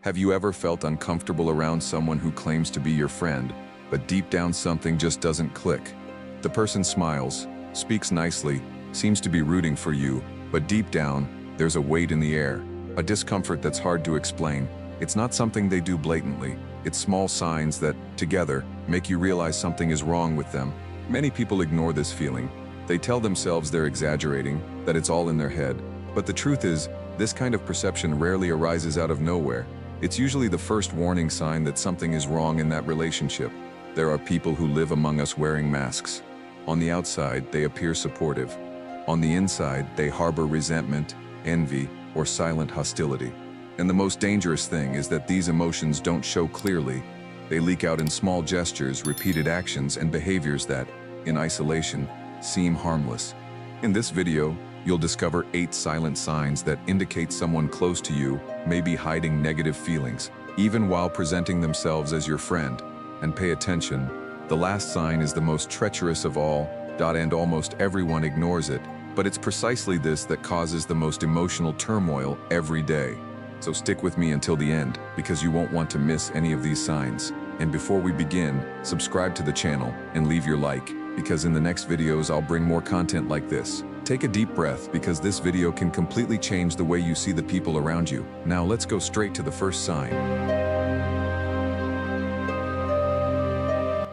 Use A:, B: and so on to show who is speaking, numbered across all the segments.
A: Have you ever felt uncomfortable around someone who claims to be your friend, but deep down something just doesn't click? The person smiles, speaks nicely, seems to be rooting for you, but deep down, there's a weight in the air, a discomfort that's hard to explain. It's not something they do blatantly. It's small signs that, together, make you realize something is wrong with them. Many people ignore this feeling. They tell themselves they're exaggerating, that it's all in their head. But the truth is, this kind of perception rarely arises out of nowhere. It's usually the first warning sign that something is wrong in that relationship. There are people who live among us wearing masks. On the outside, they appear supportive. On the inside, they harbor resentment, envy, or silent hostility. And the most dangerous thing is that these emotions don't show clearly. They leak out in small gestures, repeated actions, and behaviors that, in isolation, seem harmless. In this video, you'll discover 8 silent signs that indicate someone close to you may be hiding negative feelings, even while presenting themselves as your friend. And pay attention, the last sign is the most treacherous of all, and almost everyone ignores it, but it's precisely this that causes the most emotional turmoil every day. So stick with me until the end, because you won't want to miss any of these signs. And before we begin, subscribe to the channel and leave your like, because in the next videos I'll bring more content like this. Take a deep breath, because this video can completely change the way you see the people around you. Now let's go straight to the first sign.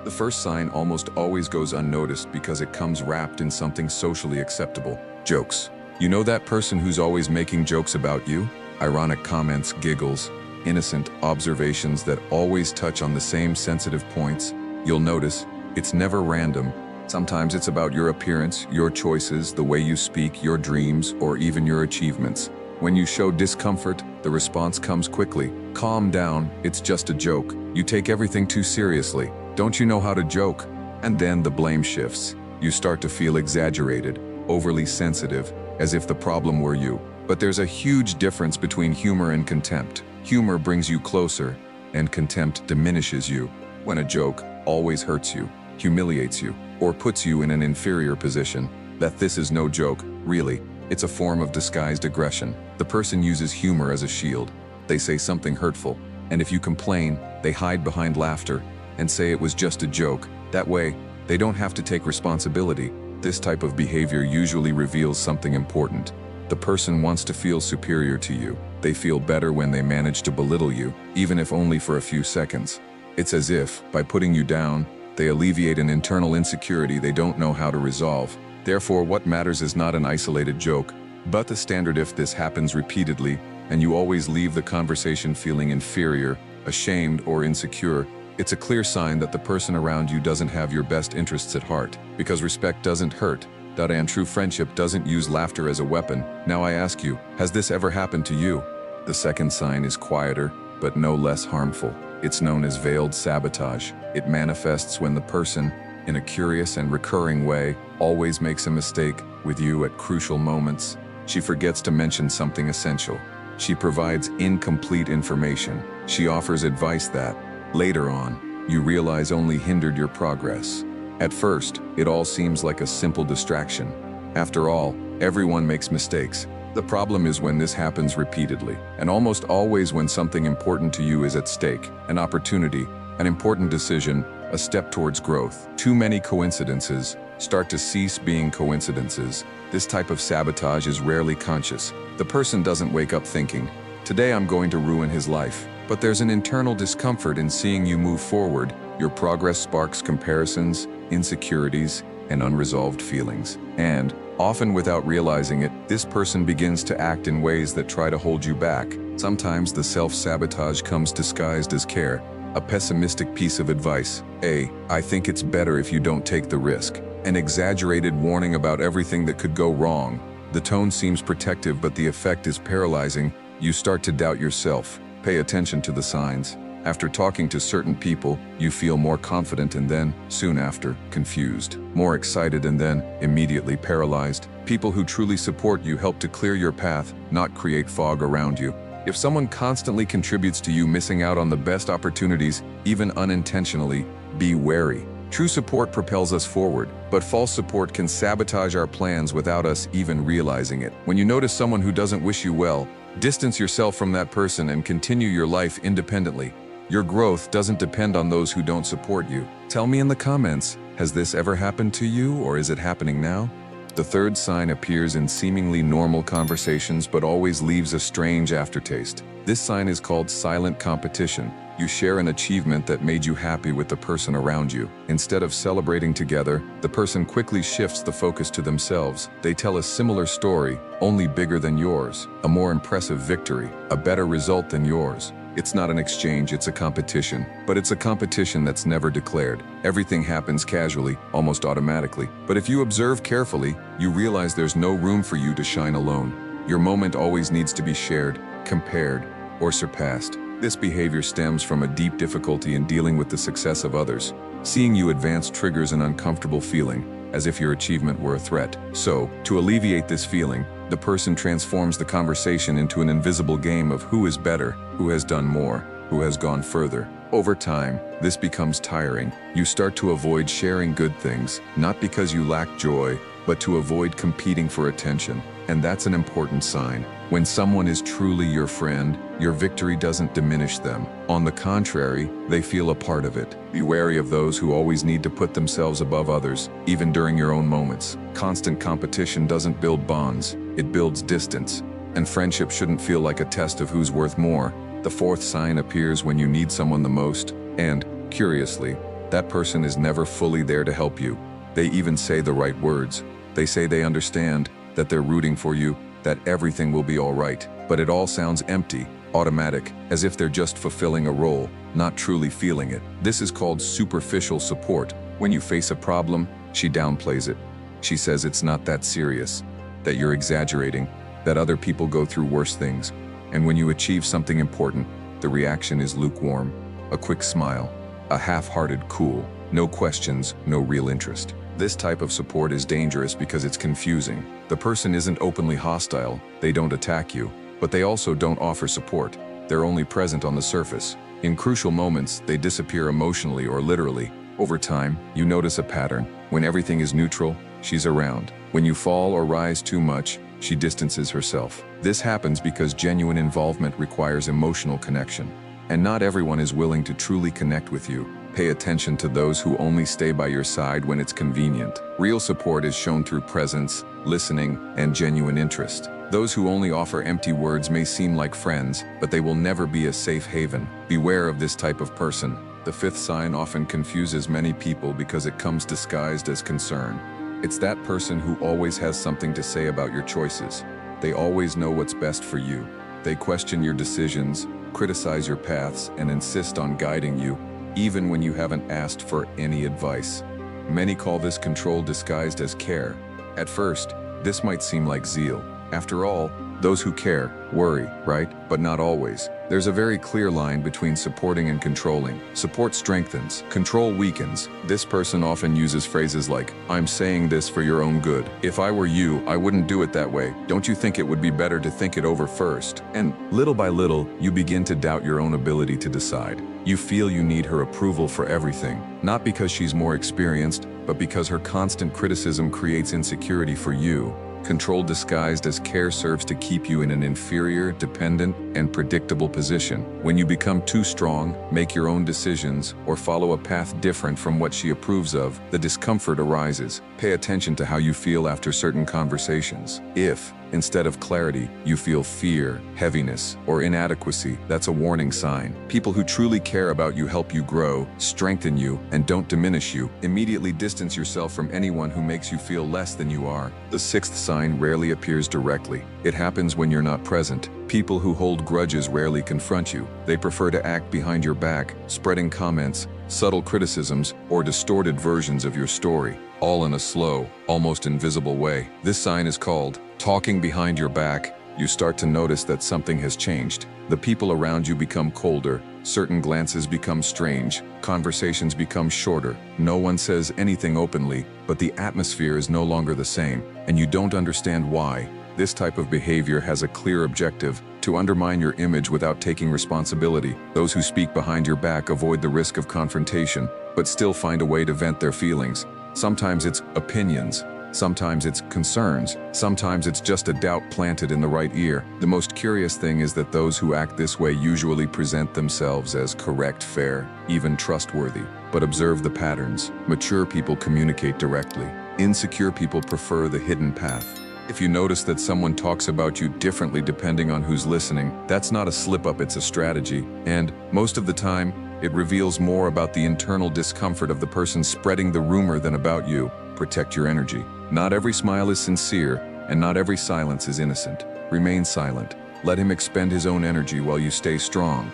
A: The first sign almost always goes unnoticed because it comes wrapped in something socially acceptable. Jokes. You know that person who's always making jokes about you? Ironic comments, giggles, innocent observations that always touch on the same sensitive points. You'll notice, it's never random. Sometimes it's about your appearance, your choices, the way you speak, your dreams, or even your achievements. When you show discomfort, the response comes quickly. Calm down, it's just a joke. You take everything too seriously. Don't you know how to joke? And then the blame shifts. You start to feel exaggerated, overly sensitive, as if the problem were you. But there's a huge difference between humor and contempt. Humor brings you closer, and contempt diminishes you. When a joke always hurts you, humiliates you, or puts you in an inferior position, that this is no joke, really. It's a form of disguised aggression. The person uses humor as a shield. They say something hurtful, and if you complain, they hide behind laughter and say it was just a joke. That way, they don't have to take responsibility. This type of behavior usually reveals something important. The person wants to feel superior to you. They feel better when they manage to belittle you, even if only for a few seconds. It's as if, by putting you down, they alleviate an internal insecurity they don't know how to resolve. Therefore, what matters is not an isolated joke, but the standard. If this happens repeatedly, and you always leave the conversation feeling inferior, ashamed, or insecure, it's a clear sign that the person around you doesn't have your best interests at heart. Because respect doesn't hurt, and true friendship doesn't use laughter as a weapon. Now I ask you, has this ever happened to you? The second sign is quieter, but no less harmful. It's known as veiled sabotage. It manifests when the person, in a curious and recurring way, always makes a mistake with you at crucial moments. She forgets to mention something essential. She provides incomplete information. She offers advice that, later on, you realize only hindered your progress. At first, it all seems like a simple distraction. After all, everyone makes mistakes. The problem is when this happens repeatedly, and almost always when something important to you is at stake, an opportunity, an important decision, a step towards growth. Too many coincidences start to cease being coincidences. This type of sabotage is rarely conscious. The person doesn't wake up thinking, "Today I'm going to ruin his life." But there's an internal discomfort in seeing you move forward. Your progress sparks comparisons, insecurities, and unresolved feelings. And, often without realizing it, this person begins to act in ways that try to hold you back. Sometimes the self-sabotage comes disguised as care. A pessimistic piece of advice. I think it's better if you don't take the risk. An exaggerated warning about everything that could go wrong. The tone seems protective, but the effect is paralyzing. You start to doubt yourself. Pay attention to the signs. After talking to certain people, you feel more confident and then, soon after, confused. More excited and then, immediately paralyzed. People who truly support you help to clear your path, not create fog around you. If someone constantly contributes to you missing out on the best opportunities, even unintentionally, be wary. True support propels us forward, but false support can sabotage our plans without us even realizing it. When you notice someone who doesn't wish you well, Distance yourself from that person and continue your life independently. Your growth doesn't depend on those who don't support you. Tell me in the comments, has this ever happened to you, or is it happening now? The third sign appears in seemingly normal conversations but always leaves a strange aftertaste. This sign is called silent competition. You share an achievement that made you happy with the person around you. Instead of celebrating together, the person quickly shifts the focus to themselves. They tell a similar story, only bigger than yours, a more impressive victory, a better result than yours. It's not an exchange, it's a competition. But it's a competition that's never declared. Everything happens casually, almost automatically. But if you observe carefully, you realize there's no room for you to shine alone. Your moment always needs to be shared, compared, or surpassed. This behavior stems from a deep difficulty in dealing with the success of others. Seeing you advance triggers an uncomfortable feeling, as if your achievement were a threat. So, to alleviate this feeling, the person transforms the conversation into an invisible game of who is better, who has done more, who has gone further. Over time, this becomes tiring. You start to avoid sharing good things, not because you lack joy, but to avoid competing for attention. And that's an important sign. When someone is truly your friend, your victory doesn't diminish them. On the contrary, they feel a part of it. Be wary of those who always need to put themselves above others, even during your own moments. Constant competition doesn't build bonds, it builds distance. And friendship shouldn't feel like a test of who's worth more. The fourth sign appears when you need someone the most, and, curiously, that person is never fully there to help you. They even say the right words. They say they understand, that they're rooting for you, that everything will be all right. But it all sounds empty, automatic, as if they're just fulfilling a role, not truly feeling it. This is called superficial support. When you face a problem, she downplays it. She says it's not that serious, that you're exaggerating, that other people go through worse things. And when you achieve something important, the reaction is lukewarm, a quick smile, a half-hearted cool, no questions, no real interest. This type of support is dangerous because it's confusing. The person isn't openly hostile, they don't attack you, but they also don't offer support. They're only present on the surface. In crucial moments, they disappear emotionally or literally. Over time, you notice a pattern. When everything is neutral, she's around. When you fall or rise too much, she distances herself. This happens because genuine involvement requires emotional connection. And not everyone is willing to truly connect with you. Pay attention to those who only stay by your side when it's convenient. Real support is shown through presence, listening, and genuine interest. Those who only offer empty words may seem like friends, but they will never be a safe haven. Beware of this type of person. The fifth sign often confuses many people because it comes disguised as concern. It's that person who always has something to say about your choices. They always know what's best for you. They question your decisions, criticize your paths, and insist on guiding you, even when you haven't asked for any advice. Many call this control disguised as care. At first, this might seem like zeal. After all, those who care worry, right? But not always. There's a very clear line between supporting and controlling. Support strengthens, control weakens. This person often uses phrases like, "I'm saying this for your own good. If I were you, I wouldn't do it that way. Don't you think it would be better to think it over first?" And little by little, you begin to doubt your own ability to decide. You feel you need her approval for everything, not because she's more experienced, but because her constant criticism creates insecurity for you. Control disguised as care serves to keep you in an inferior, dependent, and predictable position. When you become too strong, make your own decisions, or follow a path different from what she approves of, the discomfort arises. Pay attention to how you feel after certain conversations. If, instead of clarity, you feel fear, heaviness, or inadequacy, that's a warning sign. People who truly care about you help you grow, strengthen you, and don't diminish you. Immediately distance yourself from anyone who makes you feel less than you are. The sixth sign rarely appears directly. It happens when you're not present. People who hold grudges rarely confront you. They prefer to act behind your back, spreading comments, subtle criticisms, or distorted versions of your story, all in a slow, almost invisible way. This sign is called talking behind your back. You start to notice that something has changed. The people around you become colder, certain glances become strange, conversations become shorter. No one says anything openly, but the atmosphere is no longer the same, and you don't understand why. This type of behavior has a clear objective: to undermine your image without taking responsibility. Those who speak behind your back avoid the risk of confrontation, but still find a way to vent their feelings. Sometimes it's opinions, Sometimes it's concerns. Sometimes it's just a doubt planted in the right ear. The most curious thing is that those who act this way usually present themselves as correct, fair, even trustworthy. But observe the patterns. Mature people communicate directly. Insecure people prefer the hidden path. If you notice that someone talks about you differently depending on who's listening, that's not a slip-up, it's a strategy. And most of the time, it reveals more about the internal discomfort of the person spreading the rumor than about you. Protect your energy. Not every smile is sincere, and not every silence is innocent. Remain silent. Let him expend his own energy while you stay strong.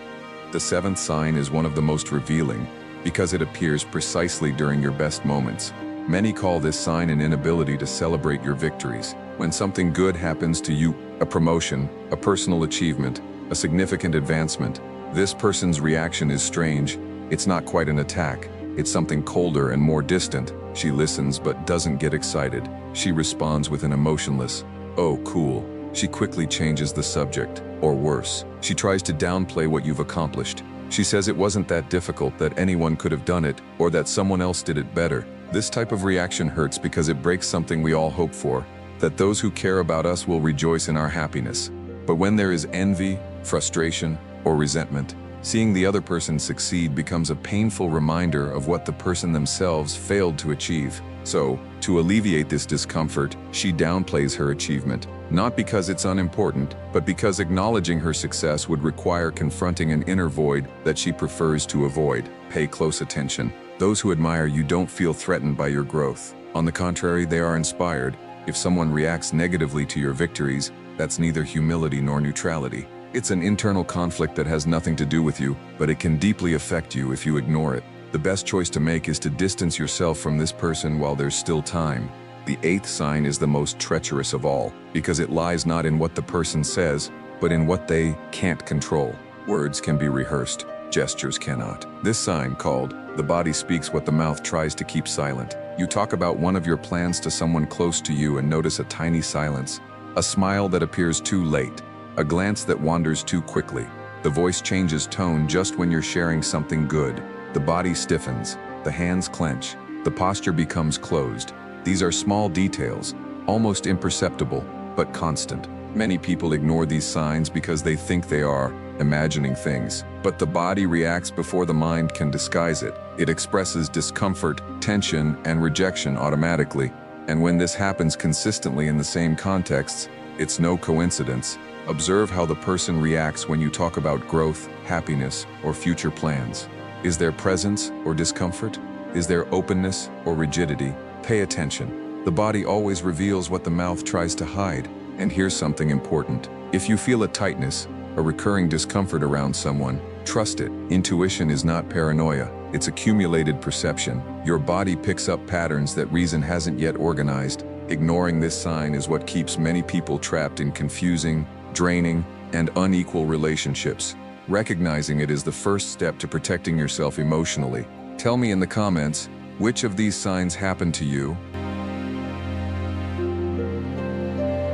A: The seventh sign is one of the most revealing, because it appears precisely during your best moments. Many call this sign an inability to celebrate your victories. When something good happens to you, a promotion, a personal achievement, a significant advancement, this person's reaction is strange. It's not quite an attack. It's something colder and more distant. She listens but doesn't get excited. She responds with an emotionless, "Oh, cool." She quickly changes the subject, or worse, she tries to downplay what you've accomplished. She says it wasn't that difficult, that anyone could have done it, or that someone else did it better. This type of reaction hurts because it breaks something we all hope for, that those who care about us will rejoice in our happiness. But when there is envy, frustration, or resentment, seeing the other person succeed becomes a painful reminder of what the person themselves failed to achieve. So, to alleviate this discomfort, she downplays her achievement, not because it's unimportant, but because acknowledging her success would require confronting an inner void that she prefers to avoid. Pay close attention. Those who admire you don't feel threatened by your growth. On the contrary, they are inspired. If someone reacts negatively to your victories, that's neither humility nor neutrality. It's an internal conflict that has nothing to do with you, but it can deeply affect you if you ignore it. The best choice to make is to distance yourself from this person while there's still time. The eighth sign is the most treacherous of all, because it lies not in what the person says, but in what they can't control. Words can be rehearsed, gestures cannot. This sign, called "the body speaks what the mouth tries to keep silent." You talk about one of your plans to someone close to you and notice a tiny silence, a smile that appears too late, a glance that wanders too quickly. The voice changes tone just when you're sharing something good. The body stiffens, the hands clench, the posture becomes closed. These are small details, almost imperceptible, but constant. Many people ignore these signs because they think they are imagining things. But the body reacts before the mind can disguise it. It expresses discomfort, tension, and rejection automatically. And when this happens consistently in the same contexts, it's no coincidence. Observe how the person reacts when you talk about growth, happiness, or future plans. Is there presence or discomfort? Is there openness or rigidity? Pay attention. The body always reveals what the mouth tries to hide. And here's something important. If you feel a tightness, a recurring discomfort around someone, trust it. Intuition is not paranoia. It's accumulated perception. Your body picks up patterns that reason hasn't yet organized. Ignoring this sign is what keeps many people trapped in confusing, draining, and unequal relationships. Recognizing it is the first step to protecting yourself emotionally. Tell me in the comments, which of these signs happened to you?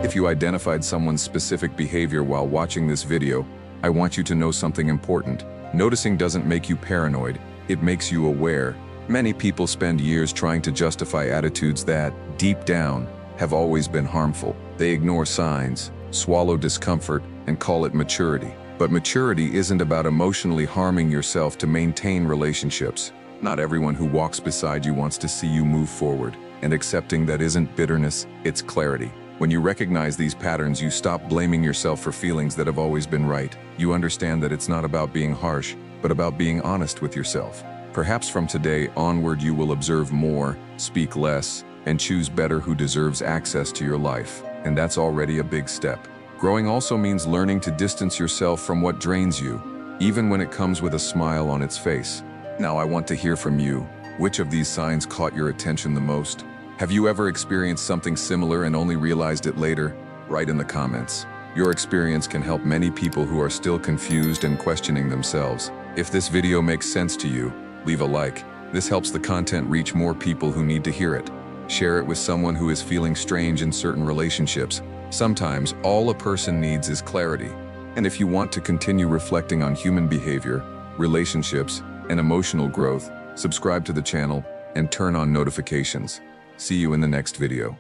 A: If you identified someone's specific behavior while watching this video, I want you to know something important. Noticing doesn't make you paranoid, it makes you aware. Many people spend years trying to justify attitudes that, deep down, have always been harmful. They ignore signs, swallow discomfort, and call it maturity. But maturity isn't about emotionally harming yourself to maintain relationships. Not everyone who walks beside you wants to see you move forward, and accepting that isn't bitterness, it's clarity. When you recognize these patterns, you stop blaming yourself for feelings that have always been right. You understand that it's not about being harsh, but about being honest with yourself. Perhaps from today onward you will observe more, speak less, and choose better who deserves access to your life. And that's already a big step. Growing also means learning to distance yourself from what drains you, even when it comes with a smile on its face. Now I want to hear from you. Which of these signs caught your attention the most? Have you ever experienced something similar and only realized it later? Write in the comments. Your experience can help many people who are still confused and questioning themselves. If this video makes sense to you, leave a like. This helps the content reach more people who need to hear it. Share it with someone who is feeling strange in certain relationships. Sometimes all a person needs is clarity. And if you want to continue reflecting on human behavior, relationships, and emotional growth, subscribe to the channel and turn on notifications. See you in the next video.